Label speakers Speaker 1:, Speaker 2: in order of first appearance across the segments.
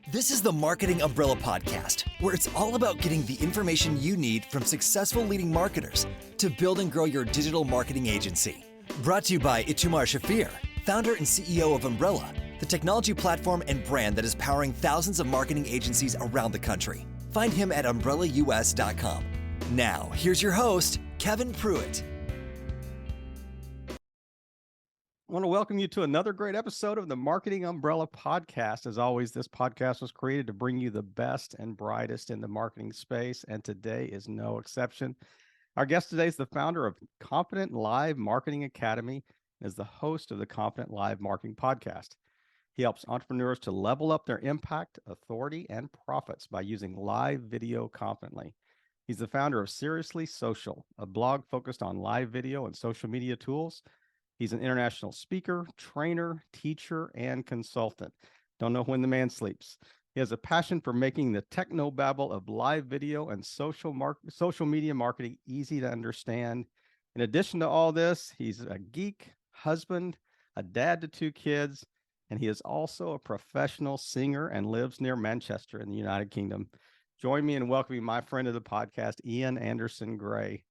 Speaker 1: This is the Marketing Umbrella Podcast, where it's all about getting the information you need from successful leading marketers to build and grow your digital marketing agency. Brought to you by Itamar Shafir, founder and CEO of Umbrella, the technology platform and brand that is powering thousands of marketing agencies around the country. Find him at umbrellaus.com. Now, here's your host, Kevin Pruitt.
Speaker 2: I want to welcome you to another great episode of the Marketing Umbrella Podcast. As always, this podcast was created to bring you the best and brightest in the marketing space, and today is no exception. Our guest today is the founder of Confident Live Marketing Academy and is the host of the Confident Live Marketing Podcast. He helps entrepreneurs to level up their impact, authority, and profits by using live video confidently. He's the founder of Seriously Social, a blog focused on live video and social media tools. He's an international speaker, trainer, teacher, and consultant. Don't know when the man sleeps. He has a passion for making the technobabble of live video and social media marketing easy to understand. In addition to all this, he's a geek, husband, a dad to 2 kids, and he is also a professional singer and lives near Manchester in the United Kingdom. Join me in welcoming my friend of the podcast, Ian Anderson Gray.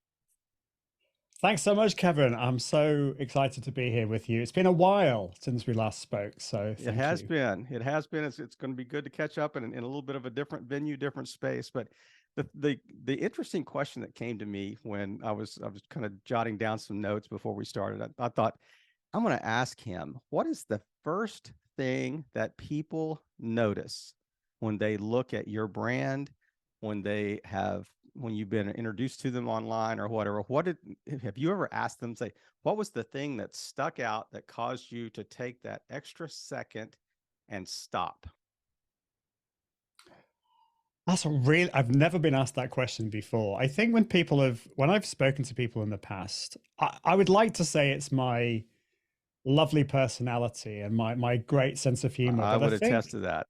Speaker 3: Thanks so much, Kevin. I'm so excited to be here with you. It's been a while since we last spoke, so thank you.
Speaker 2: It has been. It's going to be good to catch up in a little bit of a different venue, different space. But the interesting question that came to me when I was kind of jotting down some notes before we started, I thought, I'm going to ask him, what is the first thing that people notice when they look at your brand, when you've been introduced to them online or whatever? Have you ever asked them, say, what was the thing that stuck out that caused you to take that extra second and stop?
Speaker 3: I've never been asked that question before. I think when I've spoken to people in the past, I would like to say it's my lovely personality and my great sense of humor.
Speaker 2: I would attest to that.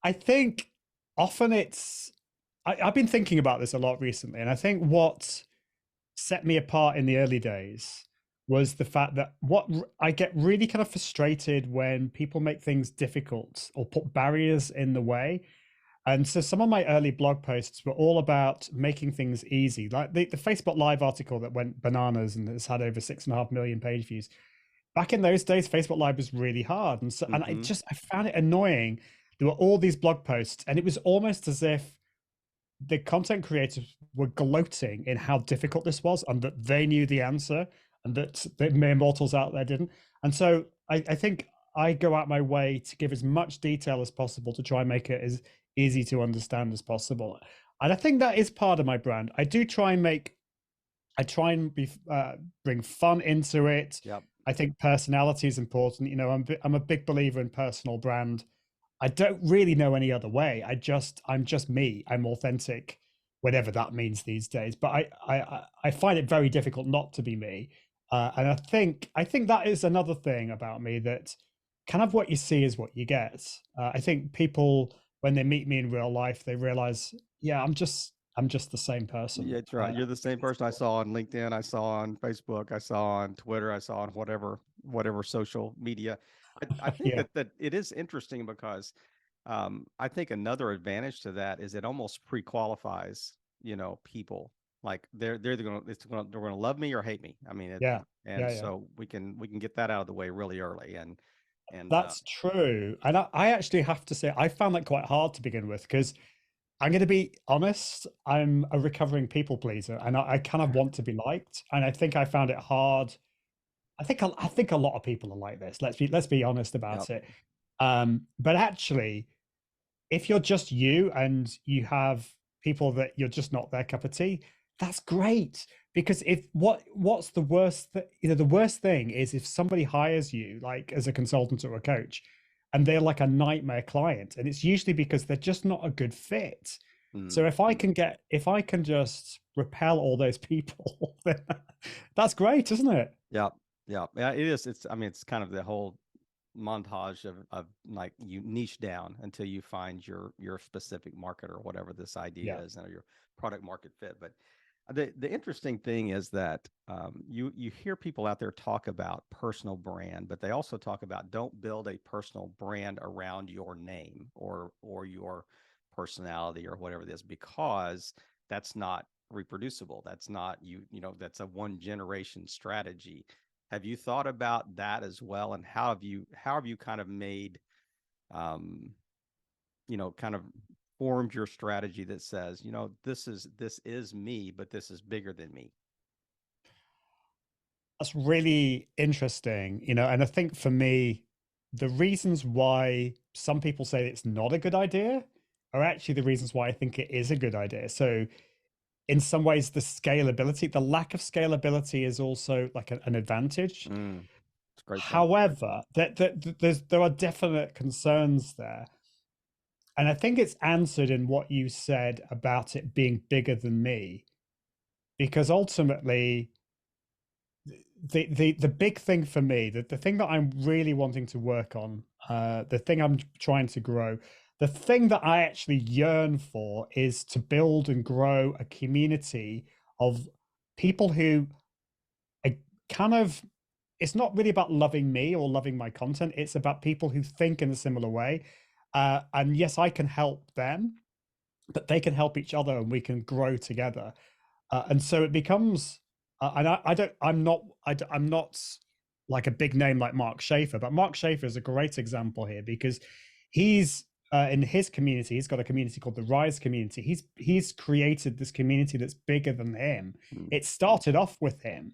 Speaker 3: I think often I've been thinking about this a lot recently, and I think what set me apart in the early days was the fact that I get really kind of frustrated when people make things difficult or put barriers in the way. And so some of my early blog posts were all about making things easy, like the Facebook Live article that went bananas and has had over 6.5 million page views. Back in those days, Facebook Live was really hard. And so, and I found it annoying. There were all these blog posts, and it was almost as if the content creators were gloating in how difficult this was and that they knew the answer and that the mere mortals out there didn't. And so I think I go out my way to give as much detail as possible to try and make it as easy to understand as possible. And I think that is part of my brand. I try and bring fun into it.
Speaker 2: Yep.
Speaker 3: I think personality is important. You know, I'm a big believer in personal brand. I don't really know any other way. I'm just me. I'm authentic, whatever that means these days. But I find it very difficult not to be me. And I think that is another thing about me, that kind of what you see is what you get. I think people, when they meet me in real life, they realize, yeah, I'm just the same person.
Speaker 2: Yeah, that's right. You're the same person I saw on LinkedIn, I saw on Facebook, I saw on Twitter, I saw on whatever social media. I think that it is interesting because I think another advantage to that is it almost pre-qualifies, people. Like they're going to love me or hate me. I mean, so we can get that out of the way really early. And
Speaker 3: that's true. And I actually have to say, I found that quite hard to begin with, because I'm going to be honest, I'm a recovering people pleaser, and I kind of want to be liked. And I think I found it hard. I think a lot of people are like this. Let's be honest about it. But actually, if you're just you and you have people that you're just not their cup of tea, that's great. Because what's the worst the worst thing is if somebody hires you, like as a consultant or a coach, and they're like a nightmare client, and it's usually because they're just not a good fit. So if I can just repel all those people, then that's great, isn't it?
Speaker 2: Yeah, it is. It's kind of the whole montage of like you niche down until you find your specific market or whatever this idea is, and your product market fit. But The interesting thing is that you hear people out there talk about personal brand, but they also talk about don't build a personal brand around your name or your personality or whatever it is, because that's not reproducible. That's not that's a one generation strategy. Have you thought about that as well? And how have you kind of made um, kind of formed your strategy that says, this is me, but this is bigger than me?
Speaker 3: That's really interesting, and I think for me, the reasons why some people say it's not a good idea are actually the reasons why I think it is a good idea. So in some ways, the lack of scalability is also like an advantage.
Speaker 2: It's a great point.
Speaker 3: However, there are definite concerns there. And I think it's answered in what you said about it being bigger than me, because ultimately, the big thing for me, the thing that I'm really wanting to work on, the thing I'm trying to grow, the thing that I actually yearn for is to build and grow a community of people who I kind of, it's not really about loving me or loving my content. It's about people who think in a similar way. And yes, I can help them, but they can help each other and we can grow together. And so it becomes, and I don't, I'm not like a big name like Mark Schaefer, but Mark Schaefer is a great example here because he's in his community. He's got a community called the Rise community. He's created this community that's bigger than him.
Speaker 2: Mm.
Speaker 3: It started off with him,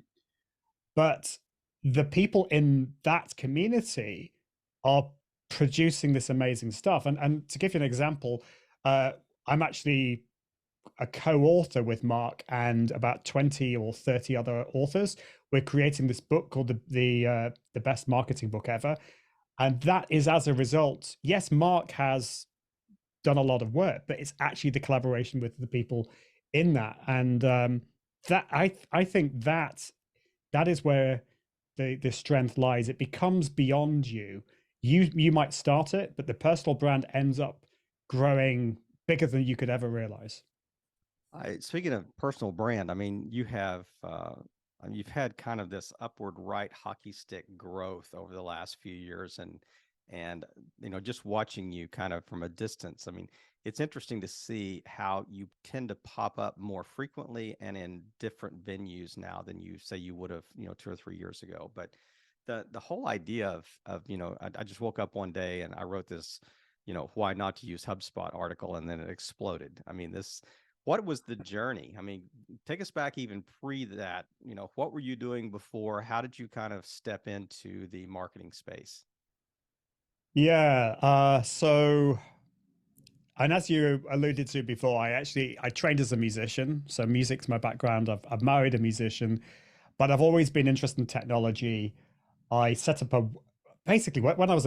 Speaker 3: but the people in that community are producing this amazing stuff. And to give you an example, I'm actually a co-author with Mark and about 20 or 30 other authors. We're creating this book called the best marketing book ever. And that is as a result. Yes, Mark has done a lot of work, but it's actually the collaboration with the people in that. And that I think that is where the strength lies. It becomes beyond you. You might start it, but the personal brand ends up growing bigger than you could ever realize.
Speaker 2: Speaking of personal brand, I mean, you've had kind of this upward right hockey stick growth over the last few years, and just watching you kind of from a distance. I mean, it's interesting to see how you tend to pop up more frequently and in different venues now than you say you would have, 2 or 3 years ago. But the whole idea I just woke up one day and I wrote this, why not to use HubSpot article, and then it exploded. I mean, what was the journey? I mean, take us back even pre that. What were you doing before? How did you kind of step into the marketing space?
Speaker 3: Yeah. And as you alluded to before, I trained as a musician, so music's my background. I've married a musician, but I've always been interested in technology. I set up a basically when I was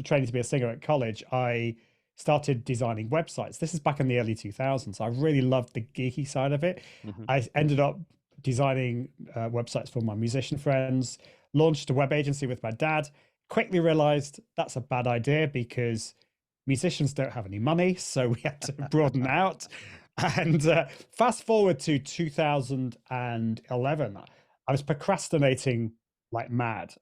Speaker 3: training to be a singer at college, I started designing websites. This is back in the early 2000s. I really loved the geeky side of it.
Speaker 2: Mm-hmm.
Speaker 3: I ended up designing websites for my musician friends, launched a web agency with my dad, quickly realized that's a bad idea because musicians don't have any money. So we had to broaden out. And fast forward to 2011, I was procrastinating like mad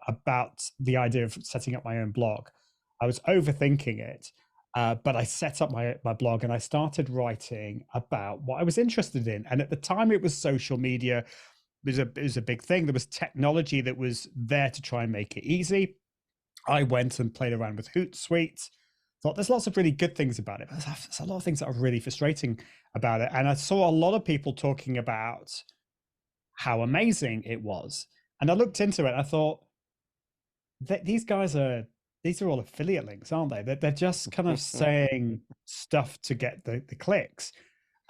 Speaker 3: about the idea of setting up my own blog. I was overthinking it, but I set up my blog and I started writing about what I was interested in. And at the time, it was social media. It was a big thing. There was technology that was there to try and make it easy. I went and played around with Hootsuite. Thought there's lots of really good things about it, but there's a lot of things that are really frustrating about it. And I saw a lot of people talking about how amazing it was. And I looked into it. And I thought these are all affiliate links, aren't they? They're just kind of saying stuff to get the clicks.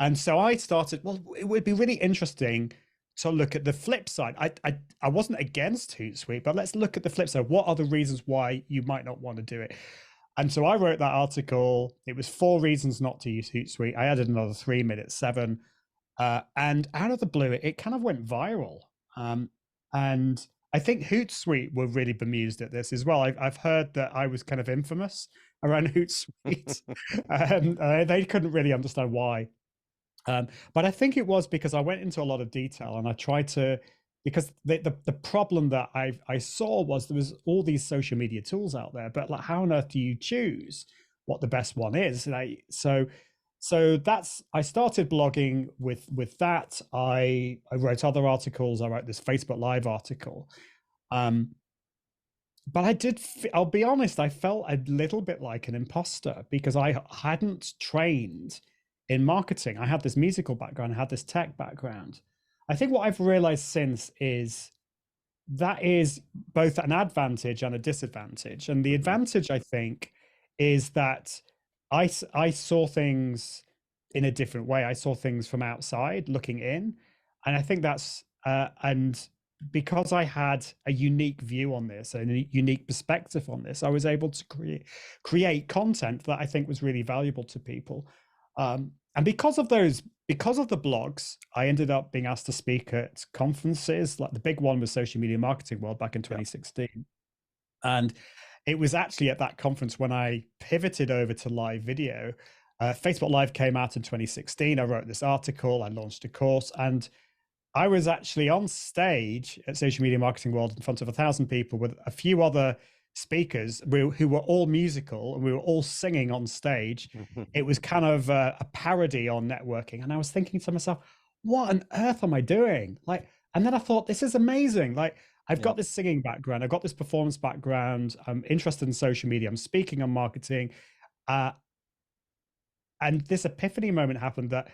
Speaker 3: And so I started, well, it would be really interesting to look at the flip side. I wasn't against Hootsuite, but let's look at the flip side. What are the reasons why you might not want to do it? And so I wrote that article. It was 4 reasons not to use Hootsuite. I added another 3, made it 7. And out of the blue, it kind of went viral. And I think Hootsuite were really bemused at this as well. I've heard that I was kind of infamous around Hootsuite, and they couldn't really understand why. But I think it was because I went into a lot of detail and I tried to, because the problem that I saw was there was all these social media tools out there, but like how on earth do you choose what the best one is? So that's, I started blogging with that. I wrote other articles. I wrote this Facebook Live article. But I'll be honest, I felt a little bit like an imposter because I hadn't trained in marketing. I had this musical background, I had this tech background. I think what I've realized since is that is both an advantage and a disadvantage. And the advantage, I think, is that I saw things in a different way. I saw things from outside looking in. And I think that's, and because I had a unique view on this and a unique perspective on this, I was able to create content that I think was really valuable to people. And because of the blogs, I ended up being asked to speak at conferences. Like the big one was Social Media Marketing World back in 2016. Yep. And it was actually at that conference when I pivoted over to live video. Facebook Live came out in 2016. I wrote this article, I launched a course, and I was actually on stage at Social Media Marketing World in front of 1,000 people with a few other speakers who were all musical, and we were all singing on stage. It was kind of a parody on networking. And I was thinking to myself, what on earth am I doing? Like, and then I thought, this is amazing. Like, I've got this singing background, I've got this performance background, I'm interested in social media, I'm speaking on marketing. And this epiphany moment happened that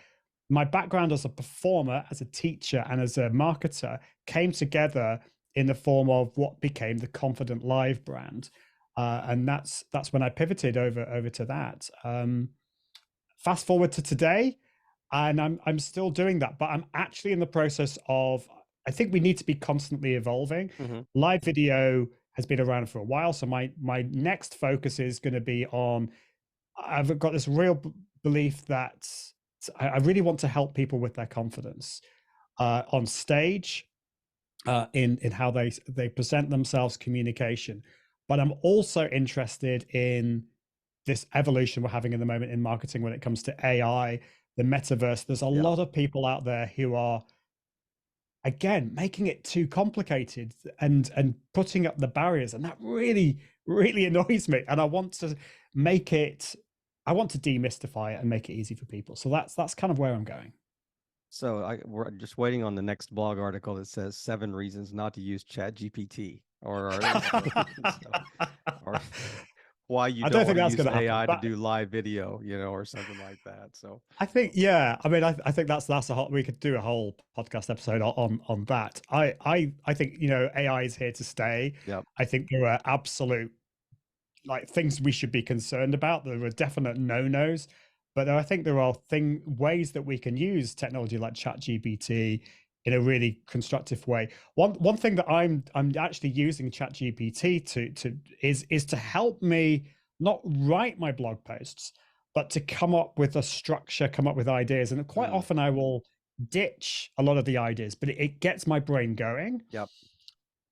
Speaker 3: my background as a performer, as a teacher, and as a marketer came together in the form of what became the Confident Live brand. And that's when I pivoted over to that. Fast forward to today, and I'm still doing that, but I'm actually in the process of, I think we need to be constantly evolving. Live video has been around for a while, so my next focus is going to be on, I've got this real belief that I really want to help people with their confidence on stage, in how they present themselves, communication. But I'm also interested in this evolution we're having in the moment in marketing when it comes to AI, the metaverse. There's a lot of people out there who are, again, making it too complicated and putting up the barriers, and that really annoys me. And I want to demystify it and make it easy for people. So that's kind of where I'm going.
Speaker 2: So we're just waiting on the next blog article that says 7 reasons not to use ChatGPT, or why you don't want to use AI to do live video, or something like that. So
Speaker 3: I think, I mean, I think that's we could do a whole podcast episode on that. I think, AI is here to stay.
Speaker 2: Yep.
Speaker 3: I think there are absolute things we should be concerned about. There are definite no-nos, but I think there are ways that we can use technology like ChatGPT in a really constructive way. One thing that I'm actually using ChatGPT is to help me not write my blog posts, but to come up with a structure, come up with ideas. And quite often I will ditch a lot of the ideas, but it gets my brain going.
Speaker 2: Yep.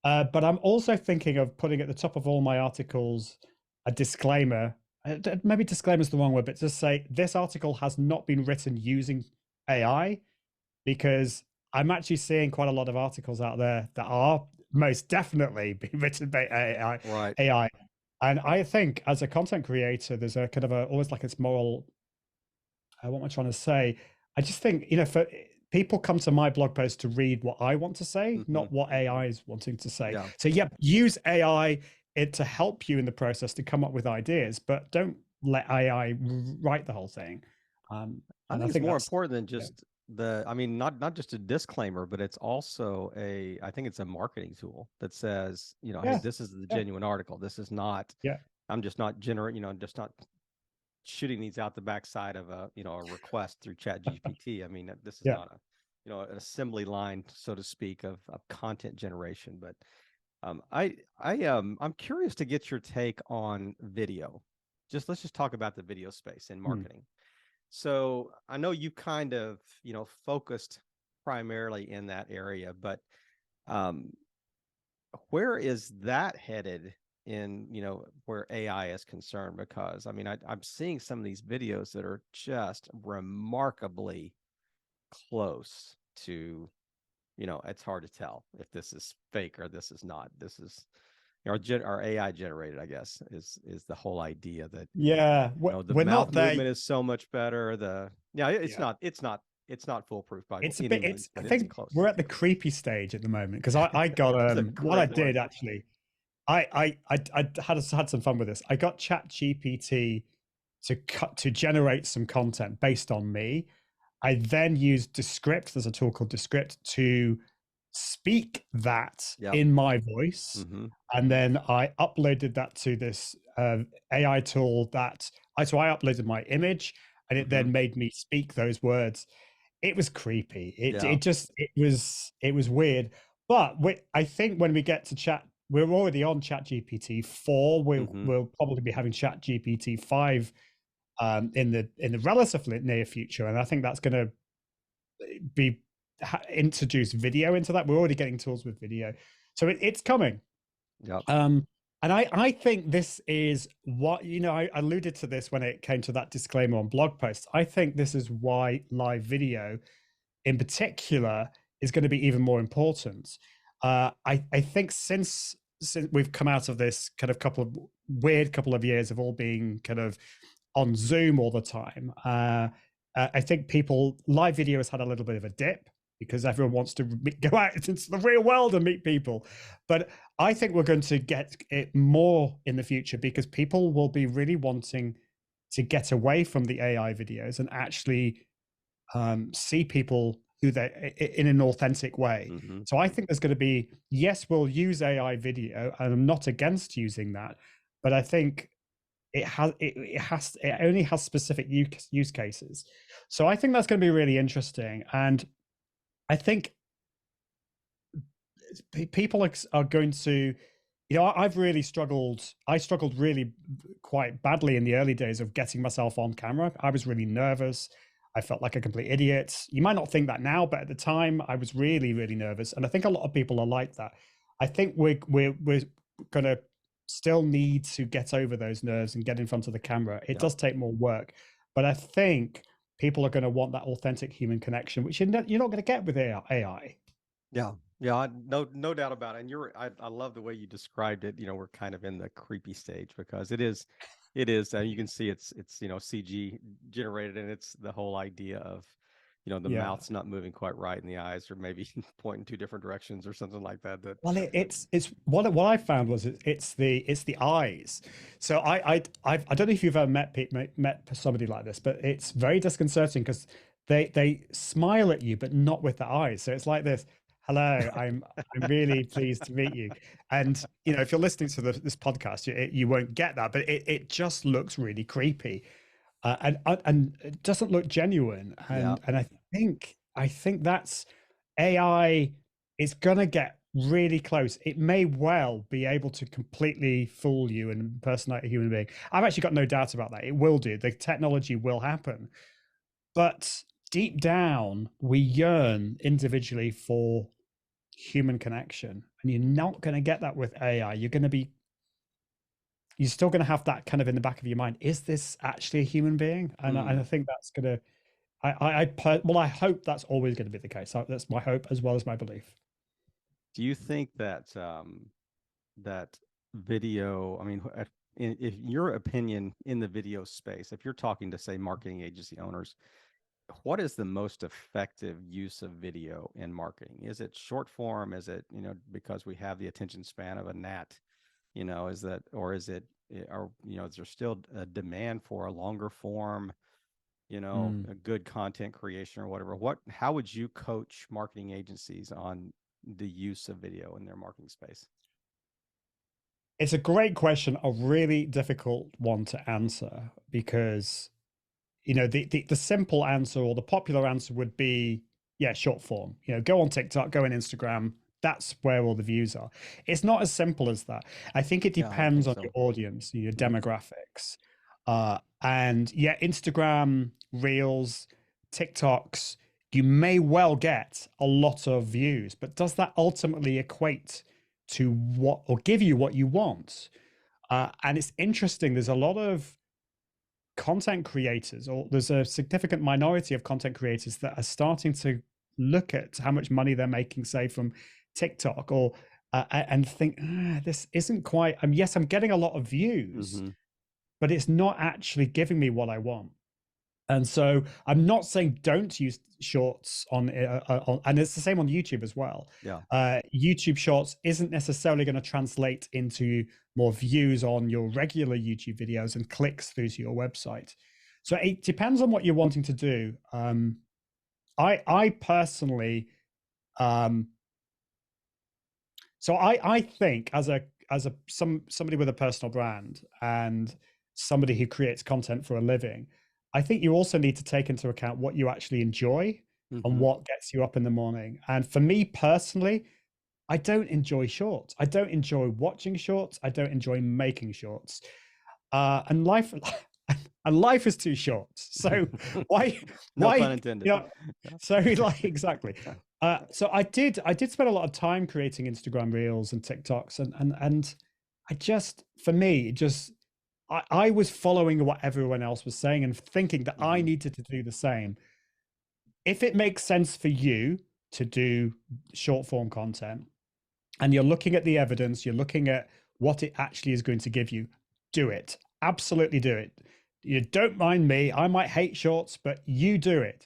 Speaker 3: But I'm also thinking of putting at the top of all my articles a disclaimer. Maybe disclaimer is the wrong word, but just say this article has not been written using AI, because I'm actually seeing quite a lot of articles out there that are most definitely being written by AI.
Speaker 2: Right.
Speaker 3: AI. And I think as a content creator, there's a kind of always like it's moral. What am I trying to say? I just think, for people come to my blog post to read what I want to say, not what AI is wanting to say.
Speaker 2: Yeah.
Speaker 3: So use AI to help you in the process to come up with ideas, but don't let AI write the whole thing.
Speaker 2: I think it's more important than just not just a disclaimer, but it's also I think it's a marketing tool that says, hey, this is the genuine article. This is not, I'm just not just not shooting these out the backside of a request through ChatGPT. I mean, this is not an assembly line, so to speak, of content generation. But I'm curious to get your take on video. Let's just talk about the video space in marketing. So I know you kind of, focused primarily in that area, but where is that headed in, where AI is concerned? Because I mean, I'm seeing some of these videos that are just remarkably close to, it's hard to tell if this is fake or this is not. This is our AI generated, I guess, is the whole idea that
Speaker 3: Yeah,
Speaker 2: the
Speaker 3: we're
Speaker 2: mouth
Speaker 3: not there.
Speaker 2: movement is so much better. It's
Speaker 3: Yeah.
Speaker 2: not foolproof by
Speaker 3: It's a
Speaker 2: any
Speaker 3: bit.
Speaker 2: means,
Speaker 3: I
Speaker 2: but it's
Speaker 3: think we're
Speaker 2: close.
Speaker 3: at the creepy stage at the moment because I got
Speaker 2: That's a
Speaker 3: what I
Speaker 2: great
Speaker 3: did
Speaker 2: word.
Speaker 3: actually. I had some fun with this. I got ChatGPT to generate some content based on me. I then used Descript. There's a tool called Descript to speak that
Speaker 2: Yep.
Speaker 3: in my voice,
Speaker 2: Mm-hmm.
Speaker 3: and then I uploaded that to this AI tool I uploaded my image, and it
Speaker 2: Mm-hmm.
Speaker 3: then made me speak those words. It was creepy.
Speaker 2: Yeah.
Speaker 3: It was weird. But I think when we get to chat, we're already on Chat GPT 4.
Speaker 2: Mm-hmm.
Speaker 3: We'll probably be having Chat GPT 5 in the relatively near future, and I think that's going to be introduce video into that. We're already getting tools with video, so it's coming.
Speaker 2: Yep.
Speaker 3: And I think this is what, I alluded to this when it came to that disclaimer on blog posts. I think this is why live video in particular is going to be even more important. I think since we've come out of this kind of couple of years of all being kind of on Zoom all the time, I think live video has had a little bit of a dip because everyone wants to go out into the real world and meet people. But I think we're going to get it more in the future because people will be really wanting to get away from the AI videos and actually see people who they in an authentic way.
Speaker 2: Mm-hmm.
Speaker 3: So I think there's going to be, yes, we'll use AI video, and I'm not against using that, but I think it only has specific use cases. So I think that's going to be really interesting, and I think people are going to, I've really struggled. I struggled really quite badly in the early days of getting myself on camera. I was really nervous. I felt like a complete idiot. You might not think that now, but at the time I was really, really nervous. And I think a lot of people are like that. I think we're going to still need to get over those nerves and get in front of the camera. It does take more work, but I think people are going to want that authentic human connection, which you're not going to get with AI.
Speaker 2: Yeah. No doubt about it. And I love the way you described it. We're kind of in the creepy stage because it is, you can see it's, CG generated, and it's the whole idea of, the mouth's not moving quite right, and the eyes are maybe pointing two different directions or something like that.
Speaker 3: Well, it's what I found was it's the eyes. So I don't know if you've ever met somebody like this, but it's very disconcerting because they smile at you, but not with the eyes. So it's like this. Hello, I'm really pleased to meet you. And if you're listening to this podcast, you won't get that, but it just looks really creepy, and it doesn't look genuine. And I think that's AI is gonna get really close. It may well be able to completely fool you and impersonate a human being. I've actually got no doubt about that. It will do. The technology will happen, but deep down, we yearn individually for human connection, and you're not going to get that with AI. You're still going to have that kind of in the back of your mind. Is this actually a human being? And I think that's going to, I hope that's always going to be the case. That's my hope as well as my belief.
Speaker 2: Do you think that that video, I mean, if your opinion in the video space, if you're talking to, say, marketing agency owners, what is the most effective use of video in marketing? Is it short form? Is it, because we have the attention span of a gnat, is that, or is it, or, is there still a demand for a longer form, a good content creation or whatever? How would you coach marketing agencies on the use of video in their marketing space?
Speaker 3: It's a great question, a really difficult one to answer because the simple answer or the popular answer would be, yeah, short form. Go on TikTok, go on Instagram. That's where all the views are. It's not as simple as that. I think it depends on your audience, your demographics. And yeah, Instagram, Reels, TikToks, you may well get a lot of views, but does that ultimately equate to what, or give you what you want? And it's interesting. There's a lot of content creators, or there's a significant minority of content creators that are starting to look at how much money they're making, say, from TikTok, or and think, this isn't quite. Yes, I'm getting a lot of views, but it's not actually giving me what I want. And so I'm not saying don't use shorts on and it's the same on YouTube as well.
Speaker 2: Yeah.
Speaker 3: YouTube shorts isn't necessarily going to translate into more views on your regular YouTube videos and clicks through to your website. So it depends on what you're wanting to do. I personally, so I think as somebody with a personal brand and somebody who creates content for a living, I think you also need to take into account what you actually enjoy and what gets you up in the morning. And for me personally, I don't enjoy shorts. I don't enjoy watching shorts. I don't enjoy making shorts. And life is too short. So why
Speaker 2: No
Speaker 3: why
Speaker 2: pun intended.
Speaker 3: You know, so like exactly. So I did spend a lot of time creating Instagram reels and TikToks, and I just, for me, just I was following what everyone else was saying and thinking that I needed to do the same. If it makes sense for you to do short form content and you're looking at the evidence, you're looking at what it actually is going to give you, do it. Absolutely do it. You don't mind me. I might hate shorts, but you do it.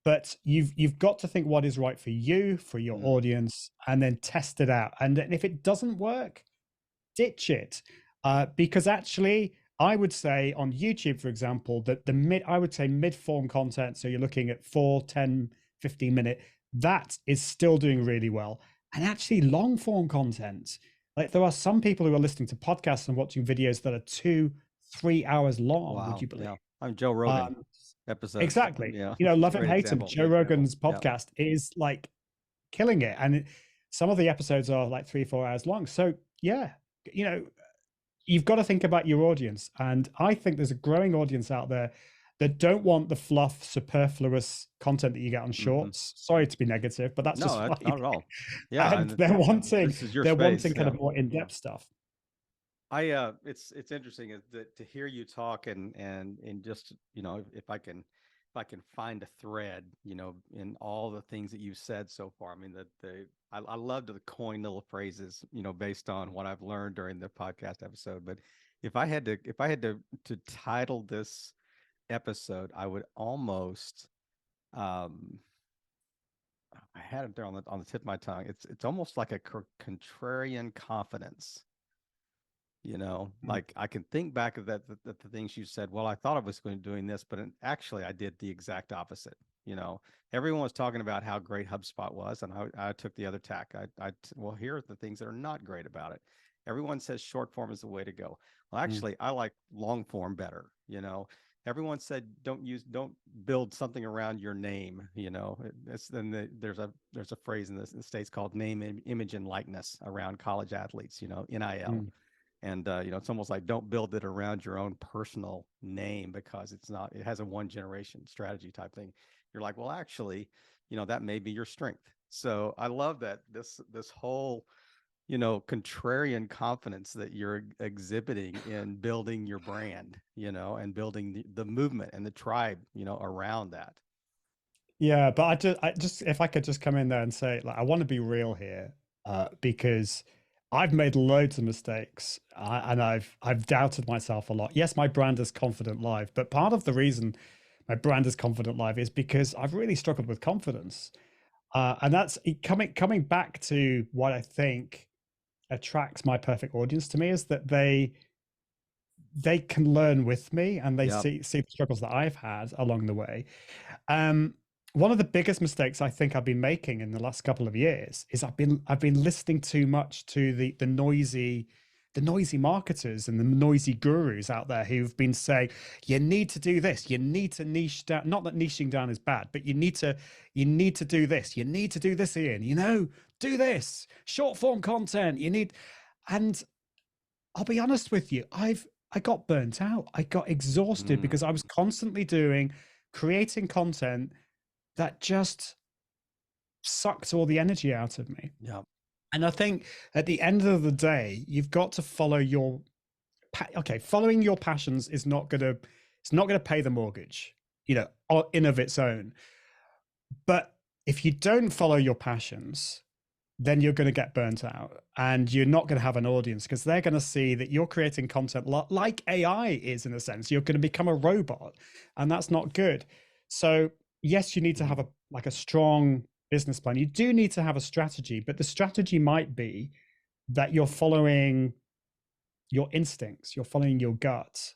Speaker 3: But you've got to think what is right for you, for your audience, and then test it out. And if it doesn't work, ditch it. Because actually, I would say on YouTube, for example, that I would say mid-form content, so you're looking at 4, 10, 15 minute, that is still doing really well. And actually long-form content, like there are some people who are listening to podcasts and watching videos that are 2-3 hours long.
Speaker 2: Wow.
Speaker 3: Would you believe?
Speaker 2: Yeah. I'm Joe Rogan episodes.
Speaker 3: Exactly.
Speaker 2: Yeah.
Speaker 3: Love it,
Speaker 2: Great
Speaker 3: hate
Speaker 2: example.
Speaker 3: him. Joe Rogan's podcast is like killing it. And some of the episodes are like 3-4 hours long. So yeah, you've got to think about your audience. And I think there's a growing audience out there that don't want the fluff, superfluous content that you get on shorts. Sorry to be negative, but that's just
Speaker 2: not at all. Yeah.
Speaker 3: And they're wanting kind of more in-depth stuff.
Speaker 2: It's interesting to hear you talk and just, if I can find a thread, in all the things that you've said so far. I mean, I love to coin little phrases, based on what I've learned during the podcast episode. But if I had to title this episode, I would almost, I had it there on the tip of my tongue. It's almost like a contrarian confidence. Like I can think back of the things you said. Well, I thought I was going to doing this, but actually I did the exact opposite. Everyone was talking about how great HubSpot was, and I took the other tack. Well, here are the things that are not great about it. Everyone says short form is the way to go. Well, actually, I like long form better. Everyone said don't build something around your name. There's a phrase in the States called name, image, and likeness around college athletes. NIL. And it's almost like don't build it around your own personal name, because it has a one generation strategy type thing. You're like, well, actually, that may be your strength. So I love that this whole, contrarian confidence that you're exhibiting in building your brand, and building the movement and the tribe, around that.
Speaker 3: Yeah, but I just if I could just come in there and say, like, I want to be real here, because I've made loads of mistakes, and I've doubted myself a lot. Yes, my brand is Confident Live, but part of the reason my brand is Confident Live is because I've really struggled with confidence, and that's coming back to what I think attracts my perfect audience to me, is that they can learn with me, and they see the struggles that I've had along the way. One of the biggest mistakes I think I've been making in the last couple of years is I've been listening too much to the noisy marketers and the noisy gurus out there who've been saying, you need to do this, you need to niche down. Not that niching down is bad, but you need to do this, you need to do this, Ian, do this short form content, and I'll be honest with you, I got burnt out. I got exhausted because I was constantly creating content that just sucked all the energy out of me.
Speaker 2: Yeah.
Speaker 3: And I think at the end of the day, you've got to follow following your passions is not going to It's not going to pay the mortgage, in of its own. But if you don't follow your passions, then you're going to get burnt out and you're not going to have an audience because they're going to see that you're creating content like AI is, in a sense. You're going to become a robot, and that's not good. So yes, you need to have a strong business plan. You do need to have a strategy, but the strategy might be that you're following your instincts, you're following your gut.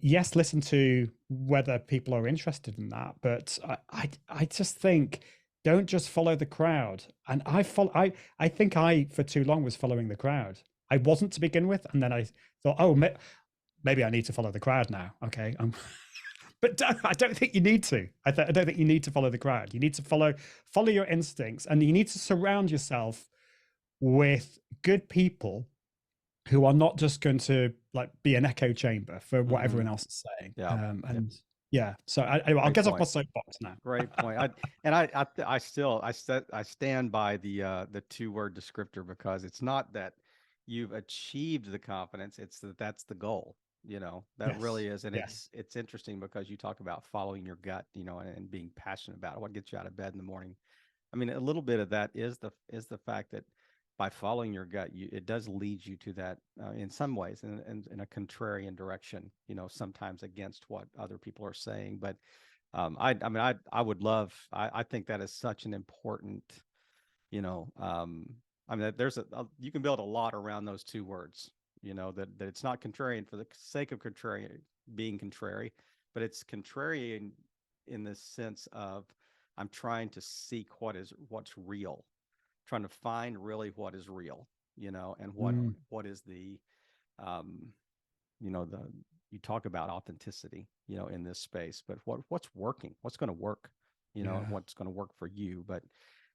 Speaker 3: Yes, listen to whether people are interested in that, but I just think don't just follow the crowd. And I think I for too long was following the crowd. I wasn't to begin with, and then I thought, oh, maybe I need to follow the crowd now. Okay, but I don't think you need to. I don't think you need to follow the crowd. You need to follow your instincts, and you need to surround yourself with good people who are not just going to like be an echo chamber for what everyone else is saying. So I'll get off my soapbox now.
Speaker 2: Great point. I stand by the 2-word descriptor, because it's not that you've achieved the confidence, it's that's the goal. That really is. And it's interesting because you talk about following your gut, and being passionate about it, what gets you out of bed in the morning. I mean, a little bit of that is the fact that by following your gut, it does lead you to that in some ways, in a contrarian direction, sometimes against what other people are saying. But I would love, I think that is such an important, there's you can build a lot around those 2 words, that it's not contrarian for the sake of being contrary, but it's contrarian in the sense of I'm trying to seek what's real, trying to find really what is real, and what is the, you talk about authenticity, in this space, but what's working, what's going to work, and what's going to work for you. But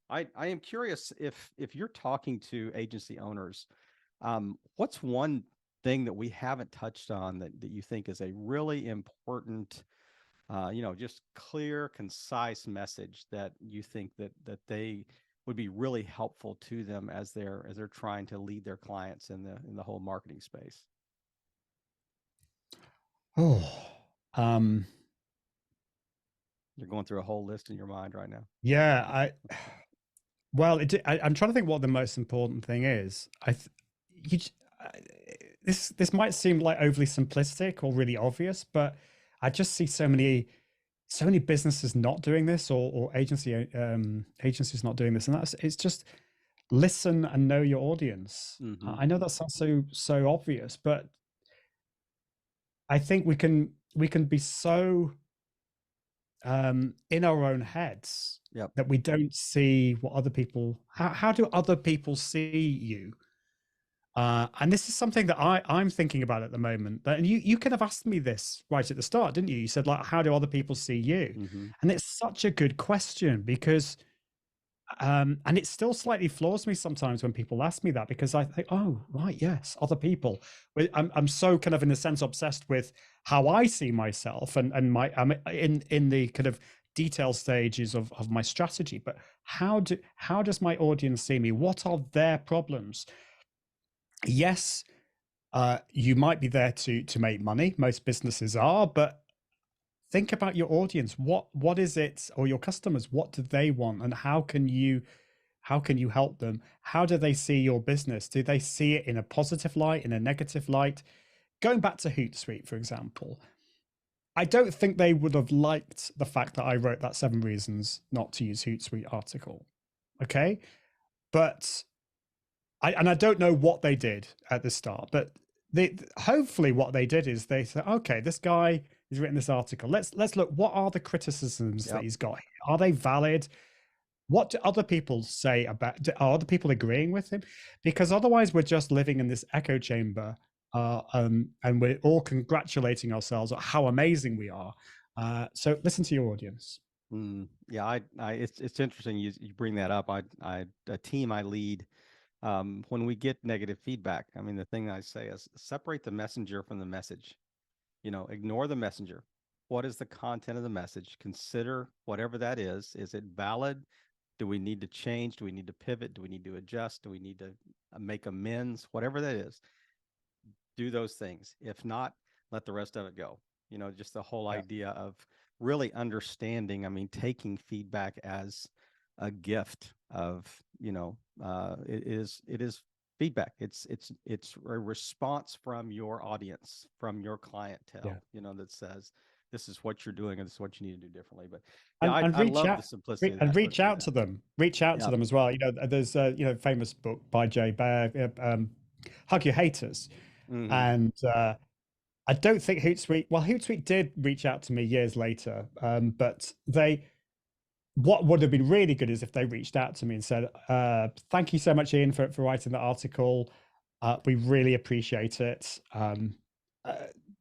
Speaker 2: I am curious, if you're talking to agency owners, what's one thing that we haven't touched on that you think is a really important, just clear, concise message that you think that they would be really helpful to them as they're trying to lead their clients in the whole marketing space?
Speaker 3: You're
Speaker 2: going through a whole list in your mind right now.
Speaker 3: Yeah, I'm trying to think what the most important thing is. This might seem like overly simplistic or really obvious, but I just see so many businesses not doing this, or agencies not doing this, and it's just listen and know your audience. I know that sounds so obvious, but I think we can be so in our own heads that we don't see what other people. How do other people see you? And this is something that I'm thinking about at the moment. And you could have asked me this right at the start, didn't you? You said, like, how do other people see you? And it's such a good question, because and it still slightly floors me sometimes when people ask me that, because I think, oh, right, yes, other people. I'm so kind of, in a sense, obsessed with how I see myself, and I'm in the kind of detail stages of my strategy. But how does my audience see me? What are their problems? Yes, you might be there to make money. Most businesses are, but think about your audience. What is it, or your customers? What do they want, and how can you help them? How do they see your business? Do they see it in a positive light, in a negative light? Going back to Hootsuite, for example, I don't think they would have liked the fact that I wrote that 7 reasons not to use Hootsuite article. Okay, but I don't know what they did at the start, but hopefully what they did is they said, okay, this guy has written this article. Let's look. What are the criticisms that he's got? Are they valid? What do other people say about? Are other people agreeing with him? Because otherwise, we're just living in this echo chamber, and we're all congratulating ourselves on how amazing we are. So listen to your audience.
Speaker 2: Yeah, it's interesting you bring that up. A team I lead. When we get negative feedback, I mean, the thing I say is separate the messenger from the message. Ignore the messenger. What is the content of the message? Consider whatever that is. Is it valid? Do we need to change? Do we need to pivot? Do we need to adjust? Do we need to make amends? Whatever that is, do those things. If not, let the rest of it go. just the whole
Speaker 3: Yeah.
Speaker 2: idea of really understanding, I mean, taking feedback as a gift of, it is feedback. It's a response from your audience, from your
Speaker 3: Yeah.
Speaker 2: clientele, that says this is what you're doing and this is what you need to do differently. But yeah,
Speaker 3: And
Speaker 2: I
Speaker 3: reach
Speaker 2: love
Speaker 3: out
Speaker 2: the simplicity of
Speaker 3: and
Speaker 2: that.
Speaker 3: reach
Speaker 2: Let's do
Speaker 3: out
Speaker 2: that.
Speaker 3: to them. Reach out
Speaker 2: Yeah.
Speaker 3: to them as well. There's a famous book by Jay Bear, Hug Your Haters.
Speaker 2: Mhm.
Speaker 3: And I don't think Hootsuite did reach out to me years later, but what would have been really good is if they reached out to me and said, thank you so much, Ian, for writing that article. We really appreciate it.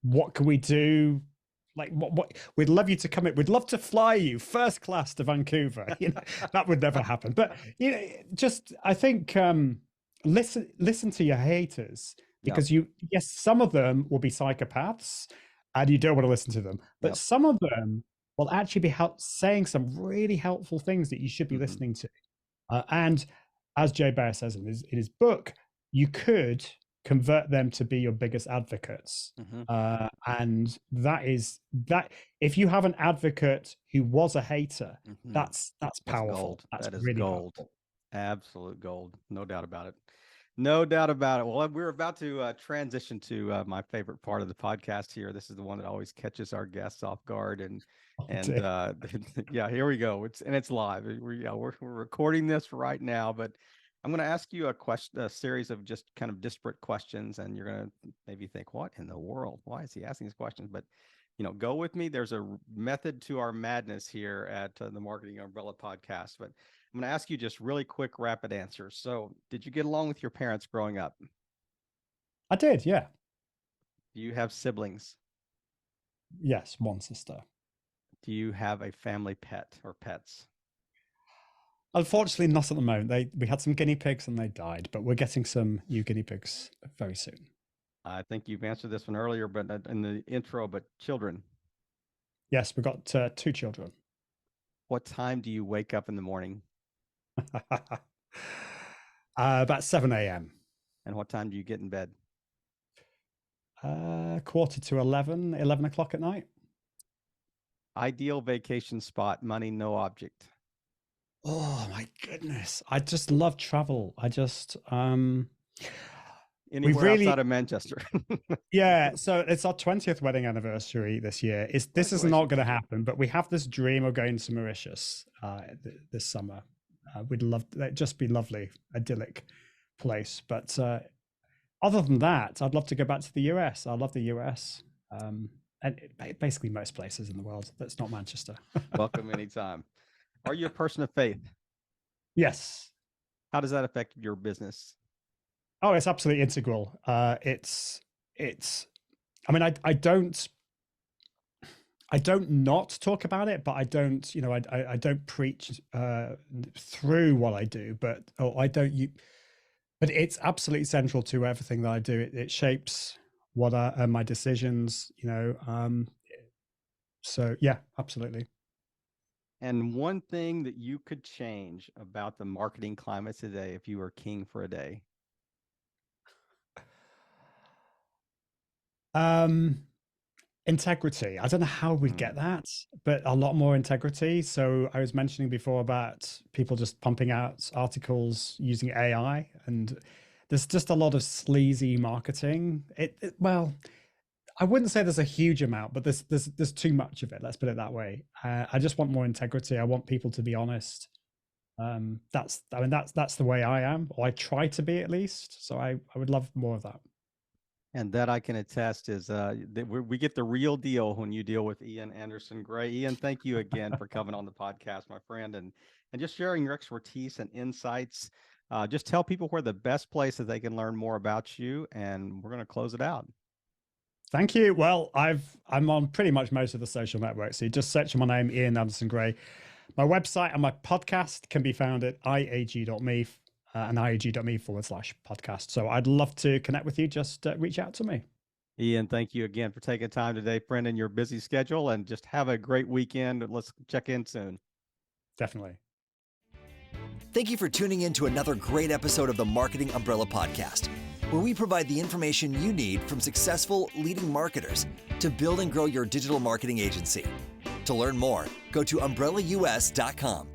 Speaker 3: What can we do? Like, what we'd love you to come in. We'd love to fly you first class to Vancouver. That would never happen. But just I think listen to your haters,
Speaker 2: Yep.
Speaker 3: because yes, some of them will be psychopaths, and you don't want to listen to them. But
Speaker 2: Yep.
Speaker 3: some of them will actually be saying some really helpful things that you should be listening to. And as Jay Bear says in his book, you could convert them to be your biggest advocates. And that if you have an advocate who was a hater, that's powerful.
Speaker 2: Gold.
Speaker 3: That's
Speaker 2: That is
Speaker 3: really
Speaker 2: gold.
Speaker 3: powerful.
Speaker 2: Absolute gold. No doubt about it. No doubt about it. Well, we're about to transition to my favorite part of the podcast here. This is the one that always catches our guests off guard, and yeah, here we go. It's live. We're recording this right now, but I'm going to ask you a series of just kind of disparate questions, and you're going to maybe think, what in the world? Why is he asking these questions? But go with me. There's a method to our madness here at the Marketing Umbrella Podcast, but I'm going to ask you just really quick, rapid answers. So, did you get along with your parents growing up?
Speaker 3: I did, yeah.
Speaker 2: Do you have siblings?
Speaker 3: Yes, one sister.
Speaker 2: Do you have a family pet or pets?
Speaker 3: Unfortunately, not at the moment. We had some guinea pigs and they died, but we're getting some new guinea pigs very soon.
Speaker 2: I think you've answered this one earlier, but in the intro. But children?
Speaker 3: Yes, we've got 2 children.
Speaker 2: What time do you wake up in the morning?
Speaker 3: About 7 a.m.
Speaker 2: And what time do you get in bed?
Speaker 3: 11:15, 11 o'clock at night.
Speaker 2: Ideal vacation spot, money, no object.
Speaker 3: Oh my goodness. I just love travel.
Speaker 2: Anywhere outside of Manchester.
Speaker 3: Yeah, so it's our 20th wedding anniversary this year. This is not going to happen, but we have this dream of going to Mauritius this summer. We'd love that'd just be lovely, idyllic place. But other than that, I'd love to go back to the US. I love the US, and basically most places in the world that's not Manchester.
Speaker 2: Welcome anytime. Are you a person of faith?
Speaker 3: Yes.
Speaker 2: How does that affect your business?
Speaker 3: Oh, it's absolutely integral. It's. I mean, I don't not talk about it, but I don't. I don't preach through what I do, but But it's absolutely central to everything that I do. It shapes what are my decisions. So yeah, absolutely.
Speaker 2: And one thing that you could change about the marketing climate today, if you were king for a day?
Speaker 3: Integrity. I don't know how we'd get that, but a lot more integrity. So I was mentioning before about people just pumping out articles using AI, and there's just a lot of sleazy marketing. Well, I wouldn't say there's a huge amount, but there's too much of it. Let's put it that way. I just want more integrity. I want people to be honest. That's the way I am, or I try to be at least. So I would love more of that.
Speaker 2: And that I can attest is that we get the real deal when you deal with Ian Anderson Gray. Ian, thank you again for coming on the podcast, my friend, and just sharing your expertise and insights. Just tell people where the best place that they can learn more about you, and we're going to close it out.
Speaker 3: Thank you. Well, I'm on pretty much most of the social networks. So you just search my name, Ian Anderson Gray. My website and my podcast can be found at iag.me. And iag.me/podcast. So I'd love to connect with you. Just reach out to me.
Speaker 2: Ian, thank you again for taking time today, friend, in your busy schedule, and just have a great weekend. Let's check in soon.
Speaker 3: Definitely.
Speaker 1: Thank you for tuning in to another great episode of the Marketing Umbrella Podcast. where we provide the information you need from successful leading marketers to build and grow your digital marketing agency. To learn more, go to umbrellaus.com.